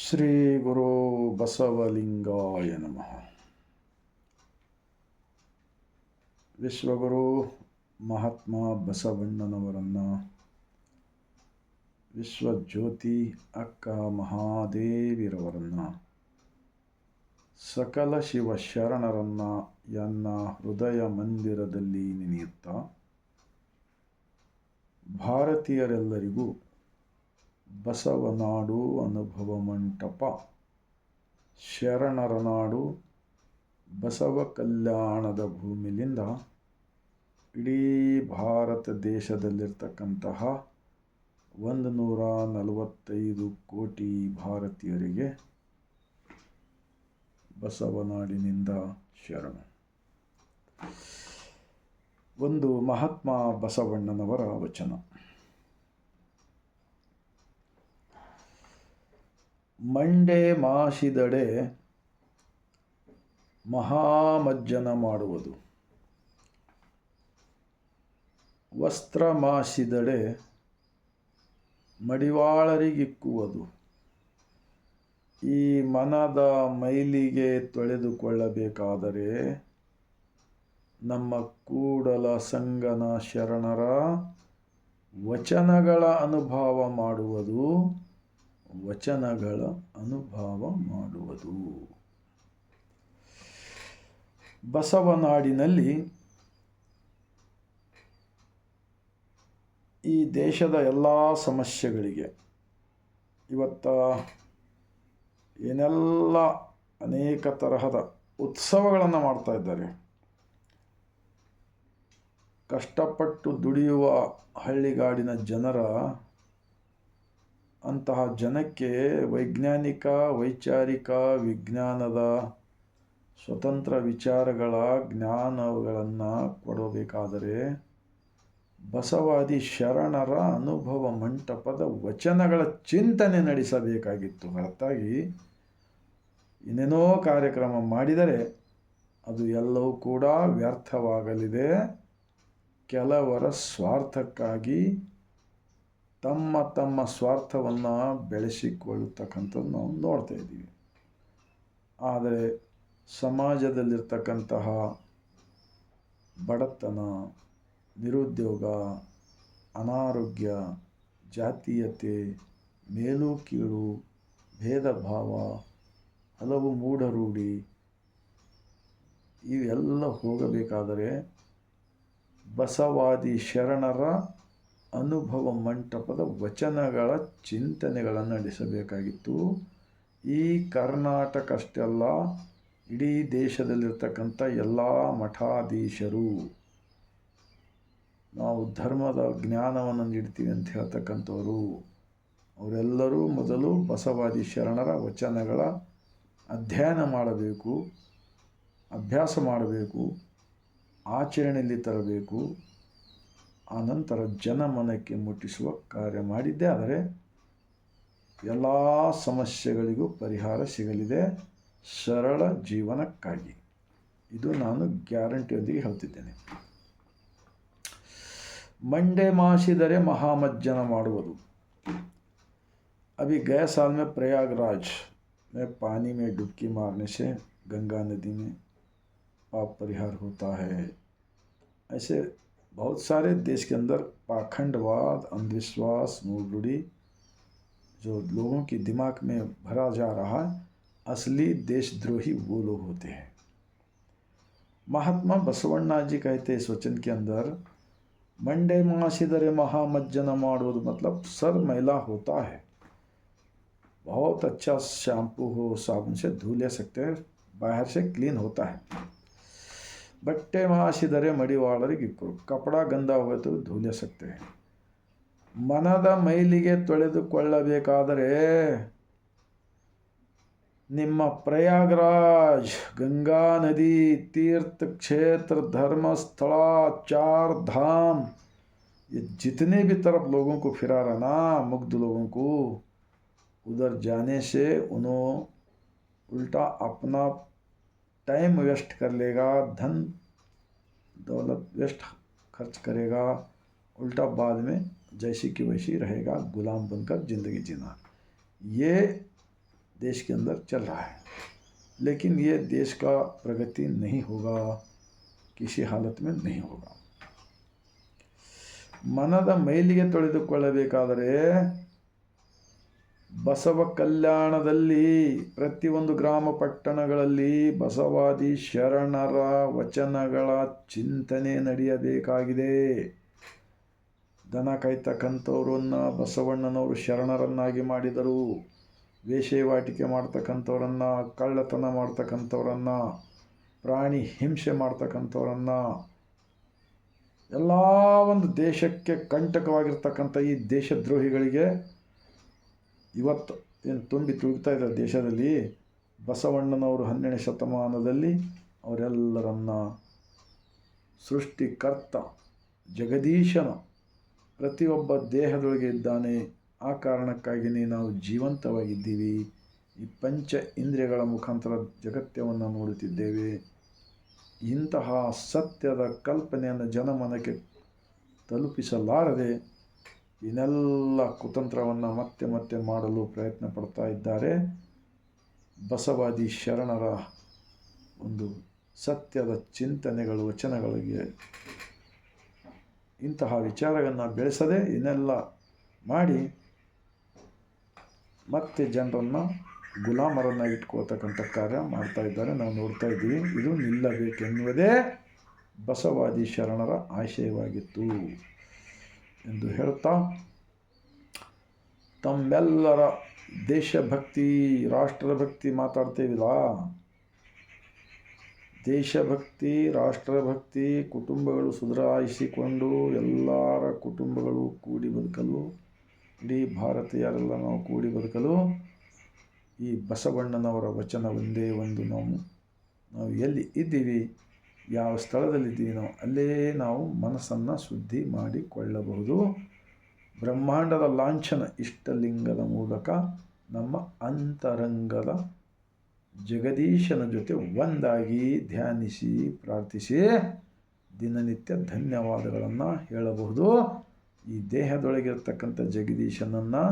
ಶ್ರೀ ಗುರು ಬಸವಲಿಂಗಾಯ ನಮಃ. ವಿಶ್ವಗುರು ಮಹಾತ್ಮ ಬಸವಣ್ಣನವರನ್ನು, ವಿಶ್ವಜ್ಯೋತಿ ಅಕ್ಕ ಮಹಾದೇವಿರವರನ್ನು, ಸಕಲ ಶಿವಶರಣರನ್ನು ಎನ್ನ ಹೃದಯ ಮಂದಿರದಲ್ಲಿ ನೆನೆಯುತ್ತಾ, ಭಾರತೀಯರೆಲ್ಲರಿಗೂ ಬಸವನಾಡು ಅನುಭವ ಮಂಟಪ, ಶರಣರ ನಾಡು, ಬಸವ ಕಲ್ಯಾಣದ ಭೂಮಿಲಿಂದ ಇಡೀ ಭಾರತ ದೇಶದಲ್ಲಿರ್ತಕ್ಕಂತಹ 145 ಕೋಟಿ ಭಾರತೀಯರಿಗೆ ಬಸವನಾಡಿನಿಂದ ಶರಣು. ಒಂದು ಮಹಾತ್ಮ ಬಸವಣ್ಣನವರ ವಚನ. ಮಂಡೆ ಮಾಸಿದಡೆ ಮಹಾಮಜ್ಜನ ಮಾಡುವುದು, ವಸ್ತ್ರ ಮಾಸಿದಡೆ ಮಡಿವಾಳರಿಗಿಕ್ಕುವುದು. ಈ ಮನದ ಮೈಲಿಗೆ ತೊಳೆದುಕೊಳ್ಳಬೇಕಾದರೆ ನಮ್ಮ ಕೂಡಲ ಸಂಗನ ಶರಣರ ವಚನಗಳ ಅನುಭವ ಮಾಡುವುದು, ವಚನಗಳ ಅನುಭವ ಮಾಡುವುದು. ಬಸವನಾಡಿನಲ್ಲಿ ಈ ದೇಶದ ಎಲ್ಲ ಸಮಸ್ಯೆಗಳಿಗೆ ಇವತ್ತ ಏನೆಲ್ಲ ಅನೇಕ ತರಹದ ಉತ್ಸವಗಳನ್ನು ಮಾಡ್ತಾ ಇದ್ದಾರೆ. ಕಷ್ಟಪಟ್ಟು ದುಡಿಯುವ ಹಳ್ಳಿಗಾಡಿನ ಜನರ ಅಂತಹ ಜನಕ್ಕೆ ವೈಜ್ಞಾನಿಕ, ವೈಚಾರಿಕ, ವಿಜ್ಞಾನದ ಸ್ವತಂತ್ರ ವಿಚಾರಗಳ ಜ್ಞಾನಗಳನ್ನು ಕೊಡಬೇಕಾದರೆ ಬಸವಾದಿ ಶರಣರ ಅನುಭವ ಮಂಟಪದ ವಚನಗಳ ಚಿಂತನೆ ನಡೆಸಬೇಕಾಗಿತ್ತು. ಹೊರತಾಗಿ ಇನ್ನೇನೋ ಕಾರ್ಯಕ್ರಮ ಮಾಡಿದರೆ ಅದು ಎಲ್ಲವೂ ಕೂಡ ವ್ಯರ್ಥವಾಗಲಿದೆ. ಕೆಲವರ ಸ್ವಾರ್ಥಕ್ಕಾಗಿ ತಮ್ಮ ಸ್ವಾರ್ಥವನ್ನು ಬೆಳೆಸಿಕೊಳ್ಳತಕ್ಕಂಥದ್ದು ನಾವು ನೋಡ್ತಾ ಇದ್ದೀವಿ. ಆದರೆ ಸಮಾಜದಲ್ಲಿರ್ತಕ್ಕಂತಹ ಬಡತನ, ನಿರುದ್ಯೋಗ, ಅನಾರೋಗ್ಯ, ಜಾತೀಯತೆ, ಮೇಲು ಕೀಳು, ಭೇದ ಭಾವ, ಹಲವು ಮೂಢರೂಢಿ ಇವೆಲ್ಲ ಹೋಗಬೇಕಾದರೆ ಬಸವಾದಿ ಶರಣರ ಅನುಭವ ಮಂಟಪದ ವಚನಗಳ ಚಿಂತನೆಗಳನ್ನು ನಡೆಸಬೇಕಾಗಿತ್ತು. ಈ ಕರ್ನಾಟಕ ಅಷ್ಟೇ ಅಲ್ಲ, ಇಡೀ ದೇಶದಲ್ಲಿರ್ತಕ್ಕಂಥ ಎಲ್ಲ ಮಠಾಧೀಶರು ನಾವು ಧರ್ಮದ ಜ್ಞಾನವನ್ನು ನೀಡ್ತೀವಿ ಅಂತ ಹೇಳ್ತಕ್ಕಂಥವರು ಅವರೆಲ್ಲರೂ ಮೊದಲು ಬಸವಾದಿ ಶರಣರ ವಚನಗಳ ಅಧ್ಯಯನ ಮಾಡಬೇಕು, ಅಭ್ಯಾಸ ಮಾಡಬೇಕು, ಆಚರಣೆಯಲ್ಲಿ ತರಬೇಕು. ಆನಂತರ ಜನಮನಕ್ಕೆ ಮುಟ್ಟಿಸುವ ಕಾರ್ಯ ಮಾಡಿದ್ದೇ ಆದರೆ ಎಲ್ಲ ಸಮಸ್ಯೆಗಳಿಗೂ ಪರಿಹಾರ ಸಿಗಲಿದೆ, ಸರಳ ಜೀವನಕ್ಕಾಗಿ. ಇದು ನಾನು ಗ್ಯಾರಂಟಿಯೊಂದಿಗೆ ಹೇಳ್ತಿದ್ದೇನೆ. ಮಂಡೆ ಮಾಸಿದರೆ ಮಹಾಮಜ್ಜನ ಮಾಡುವುದು. अभी गए साल में प्रयागराज में पानी में डुबकी मारने से गंगा नदी में पाप परिहार होता है. ऐसे बहुत सारे देश के अंदर पाखंडवाद, अंधविश्वास, मूढ़रूढ़ी जो लोगों की दिमाग में भरा जा रहा है, असली देशद्रोही वो लोग होते हैं. महात्मा बसवण्णा जी कहते हैं इस वचन के अंदर, मंडे मासिदरे महामज्जन माडुವುದು मतलब सर मैला होता है, बहुत अच्छा शैम्पू हो, साबुन से धो ले सकते हैं, बाहर से क्लीन होता है. बट्टे मासिदरे मडिवाಳರಿಗಿಕ್ಕರು, कपड़ा गंदा हुए तो धो ले सकते हैं. ಮನದ ಮೈಲಿಗೆ ತೊಳೆದುಕೊಳ್ಳಬೇಕಾದರೆ ನಿಮ್ಮ ಪ್ರಯಾಗರಾಜ್, गंगा नदी, तीर्थ क्षेत्र, धर्मस्थल, 4 धाम, ये जितने भी तरफ लोगों को फिरा रहा ना, मुग्ध लोगों को, उधर जाने से उन्होंने उल्टा अपना टाइम वेस्ट कर लेगा, धन दौलत वेस्ट खर्च करेगा, उल्टा बाद में जैसी की वैसी रहेगा, गुलाम बनकर ज़िंदगी जीना. ये देश के अंदर चल रहा है, लेकिन ये देश का प्रगति नहीं होगा, किसी हालत में नहीं होगा. ಮನದ ಮೈಲಿಗೆ ತೊಳೆದುಕೊಳ್ಳಬೇಕಾದರೆ ಬಸವ ಕಲ್ಯಾಣದಲ್ಲಿ ಪ್ರತಿಯೊಂದು ಗ್ರಾಮ ಪಟ್ಟಣಗಳಲ್ಲಿ ಬಸವಾದಿ ಶರಣರ ವಚನಗಳ ಚಿಂತನೆ ನಡೆಯಬೇಕಾಗಿದೆ. ದನ ಕಾಯ್ತಕ್ಕಂಥವ್ರನ್ನ ಬಸವಣ್ಣನವರು ಶರಣರನ್ನಾಗಿ ಮಾಡಿದರು. ವೇಷವಾಟಿಕೆ ಮಾಡ್ತಕ್ಕಂಥವ್ರನ್ನ, ಕಳ್ಳತನ ಮಾಡ್ತಕ್ಕಂಥವ್ರನ್ನ, ಪ್ರಾಣಿ ಹಿಂಸೆ ಮಾಡ್ತಕ್ಕಂಥವ್ರನ್ನ, ಎಲ್ಲ ಒಂದು ದೇಶಕ್ಕೆ ಕಂಟಕವಾಗಿರ್ತಕ್ಕಂಥ ಈ ದೇಶದ್ರೋಹಿಗಳಿಗೆ ಇವತ್ತು ಏನು ತುಂಬಿ ತುಳುಕ್ತಾ ಇದ್ದಾರೆ ದೇಶದಲ್ಲಿ, ಬಸವಣ್ಣನವರು 12ನೇ ಶತಮಾನದಲ್ಲಿ ಅವರೆಲ್ಲರನ್ನ ಸೃಷ್ಟಿಕರ್ತ ಜಗದೀಶನ ಪ್ರತಿಯೊಬ್ಬ ದೇಹದೊಳಗೆ ಇದ್ದಾನೆ. ಆ ಕಾರಣಕ್ಕಾಗಿಯೇ ನಾವು ಜೀವಂತವಾಗಿದ್ದೀವಿ. ಈ ಪಂಚ ಇಂದ್ರಿಯಗಳ ಮುಖಾಂತರ ಜಗತ್ಯವನ್ನು ನೋಡುತ್ತಿದ್ದೇವೆ. ಇಂತಹ ಸತ್ಯದ ಕಲ್ಪನೆಯನ್ನು ಜನಮನಕ್ಕೆ ತಲುಪಿಸಲಾರದೆ ಇನ್ನೆಲ್ಲ ಕುತಂತ್ರವನ್ನು ಮತ್ತೆ ಮತ್ತೆ ಮಾಡಲು ಪ್ರಯತ್ನ ಪಡ್ತಾ ಇದ್ದಾರೆ. ಬಸವಾದಿ ಶರಣರ ಒಂದು ಸತ್ಯದ ಚಿಂತನೆಗಳು, ವಚನಗಳಿಗೆ ಇಂತಹ ವಿಚಾರಗಳನ್ನು ಬೆಳೆಸದೆ ಇನ್ನೆಲ್ಲ ಮಾಡಿ ಮತ್ತೆ ಜನರನ್ನು ಗುಲಾಮರನ್ನಾಗಿ ಇಟ್ಕೊಳ್ತಕ್ಕಂಥ ಕಾರ್ಯ ಮಾಡ್ತಾ ಇದ್ದಾರೆ. ನಾವು ನೋಡ್ತಾ ಇದ್ದೀವಿ. ಇದು ನಿಲ್ಲಬೇಕೆನ್ನುವುದೇ ಬಸವಾದಿ ಶರಣರ ಆಶಯವಾಗಿತ್ತು ಎಂದು ಹೇಳುತ್ತಾ, ತಮ್ಮೆಲ್ಲರ ದೇಶಭಕ್ತಿ, ರಾಷ್ಟ್ರಭಕ್ತಿ ಮಾತಾಡ್ತೇವಿಲ್ಲ. ದೇಶಭಕ್ತಿ, ರಾಷ್ಟ್ರಭಕ್ತಿ, ಕುಟುಂಬಗಳು ಸುಧಾರಿಸಿಕೊಂಡು ಎಲ್ಲರ ಕುಟುಂಬಗಳು ಕೂಡಿ ಬದುಕಲು, ಇಡೀ ಭಾರತೀಯರೆಲ್ಲ ನಾವು ಕೂಡಿ ಬದುಕಲು ಈ ಬಸವಣ್ಣನವರ ವಚನ ಒಂದೇ ಒಂದು. ನಾವು ಎಲ್ಲಿ ಇದ್ದೀವಿ, ಯಾವ ಸ್ಥಳದಲ್ಲಿದ್ದೀವಿ, ನಾವು ಅಲ್ಲೇ ನಾವು ಮನಸ್ಸನ್ನು ಶುದ್ಧಿ ಮಾಡಿಕೊಳ್ಳಬಹುದು. ಬ್ರಹ್ಮಾಂಡದ ಲಾಂಛನ ಇಷ್ಟಲಿಂಗದ ಮೂಲಕ ನಮ್ಮ ಅಂತರಂಗದ ಜಗದೀಶನ ಜೊತೆ ಒಂದಾಗಿ ಧ್ಯಾನಿಸಿ ಪ್ರಾರ್ಥಿಸಿ ದಿನನಿತ್ಯ ಧನ್ಯವಾದಗಳನ್ನು ಹೇಳಬಹುದು. ಈ ದೇಹದೊಳಗಿರ್ತಕ್ಕಂಥ ಜಗದೀಶನನ್ನು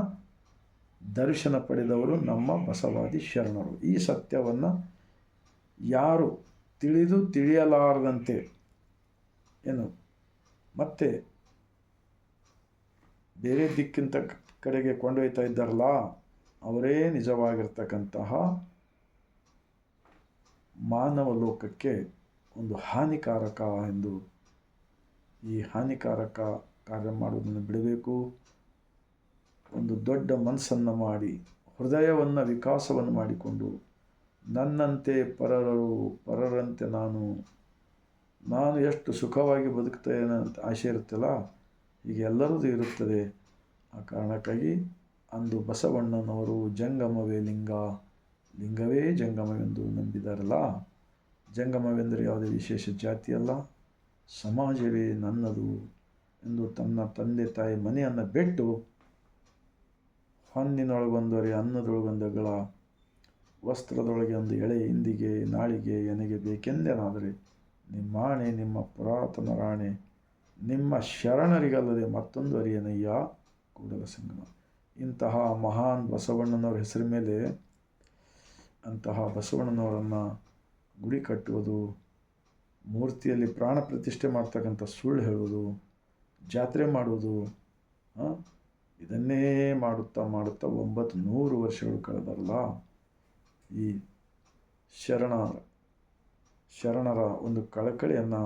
ದರ್ಶನ ಪಡೆದವರು ನಮ್ಮ ಬಸವಾದಿ ಶರಣರು. ಈ ಸತ್ಯವನ್ನು ಯಾರು ತಿಳಿಯಲಾರದಂತೆ ಏನು ಮತ್ತೆ ಬೇರೆ ದಿಕ್ಕಿಂತ ಕಡೆಗೆ ಕೊಂಡೊಯ್ತಾ ಇದ್ದಾರಲ್ಲ, ಅವರೇ ನಿಜವಾಗಿರ್ತಕ್ಕಂತಹ ಮಾನವ ಲೋಕಕ್ಕೆ ಒಂದು ಹಾನಿಕಾರಕ ಎಂದು. ಈ ಹಾನಿಕಾರಕ ಕಾರ್ಯ ಮಾಡುವುದನ್ನು ಬಿಡಬೇಕು. ಒಂದು ದೊಡ್ಡ ಮನಸ್ಸನ್ನು ಮಾಡಿ, ಹೃದಯವನ್ನು ವಿಕಾಸವನ್ನು ಮಾಡಿಕೊಂಡು, ನನ್ನಂತೆ ಪರರಂತೆ ನಾನು ಎಷ್ಟು ಸುಖವಾಗಿ ಬದುಕ್ತೇನೆ ಅಂತ ಆಸೆ ಇರುತ್ತಲ್ಲ, ಹೀಗೆ ಎಲ್ಲರದ್ದು ಇರುತ್ತದೆ. ಆ ಕಾರಣಕ್ಕಾಗಿ ಅಂದು ಬಸವಣ್ಣನವರು ಜಂಗಮವೇ ಲಿಂಗ, ಲಿಂಗವೇ ಜಂಗಮವೆಂದು ನಂಬಿದಾರಲ್ಲ. ಜಂಗಮವೆಂದರೆ ಯಾವುದೇ ವಿಶೇಷ ಜಾತಿಯಲ್ಲ, ಸಮಾಜವೇ ನನ್ನದು ಎಂದು ತನ್ನ ತಂದೆ ತಾಯಿ ಮನೆಯನ್ನು ಬಿಟ್ಟು ಹೊನ್ನಿನೊಳಗೊಂದೊರೆ ಅನ್ನದೊಳಗೊಂದಗಳ ವಸ್ತ್ರದೊಳಗೆ ಒಂದು ಎಳೆ ಇಂದಿಗೆ ನಾಳಿಗೆ ಎನಗೆ ಬೇಕೆಂದೇನಾದರೆ ನಿಮ್ಮಾಣೆ ನಿಮ್ಮ ಪುರಾತನ ರಾಣೆ ನಿಮ್ಮ ಶರಣರಿಗಲ್ಲದೆ ಮತ್ತೊಂದು ಅರಿಯನಯ್ಯ ಕೂಡಲ ಸಂಗಮ. ಇಂತಹ ಮಹಾನ್ ಬಸವಣ್ಣನವರ ಹೆಸರು ಮೇಲೆ ಅಂತಹ ಬಸವಣ್ಣನವರನ್ನು ಗುಡಿ ಕಟ್ಟುವುದು, ಮೂರ್ತಿಯಲ್ಲಿ ಪ್ರಾಣ ಪ್ರತಿಷ್ಠೆ ಮಾಡ್ತಕ್ಕಂಥ ಸುಳ್ಳು ಹೇಳುವುದು, ಜಾತ್ರೆ ಮಾಡುವುದು, ಇದನ್ನೇ ಮಾಡುತ್ತಾ 900 ವರ್ಷಗಳು ಕಳೆದಲ್ಲ. ಈ ಶರಣರ ಒಂದು ಕಳಕಳಿಯನ್ನು,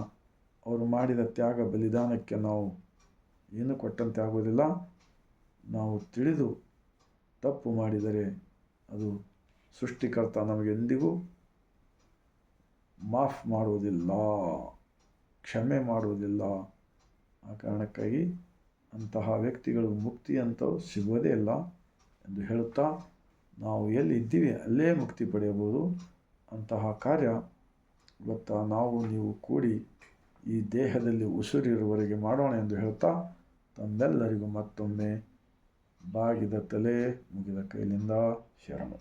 ಅವರು ಮಾಡಿದ ತ್ಯಾಗ ಬಲಿದಾನಕ್ಕೆ ನಾವು ಏನು ಕೊಟ್ಟಂತೆ ಆಗೋದಿಲ್ಲ. ನಾವು ತಿಳಿದು ತಪ್ಪು ಮಾಡಿದರೆ ಅದು ಸೃಷ್ಟಿಕರ್ತ ನಮಗೆಂದಿಗೂ ಮಾಫ್ ಮಾಡುವುದಿಲ್ಲ, ಕ್ಷಮೆ ಮಾಡುವುದಿಲ್ಲ. ಆ ಕಾರಣಕ್ಕಾಗಿ ಅಂತಹ ವ್ಯಕ್ತಿಗಳು ಮುಕ್ತಿ ಅಂತೂ ಸಿಗುವುದೇ ಇಲ್ಲ ಎಂದು ಹೇಳುತ್ತಾ, ನಾವು ಎಲ್ಲಿ ಇದ್ದೀವಿ ಅಲ್ಲೇ ಮುಕ್ತಿ ಪಡೆಯಬಹುದು. ಅಂತಹ ಕಾರ್ಯ ಇವತ್ತು ನಾವು ನೀವು ಕೂಡಿ ಈ ದೇಹದಲ್ಲಿ ಉಸಿರಿರುವವರೆಗೆ ಮಾಡೋಣ ಎಂದು ಹೇಳುತ್ತಾ, ತಮ್ಮೆಲ್ಲರಿಗೂ ಮತ್ತೊಮ್ಮೆ ಬಾಗಿದ ತಲೆ ಮುಗಿದ ಕೈಲಿಂದ ಶರಣು.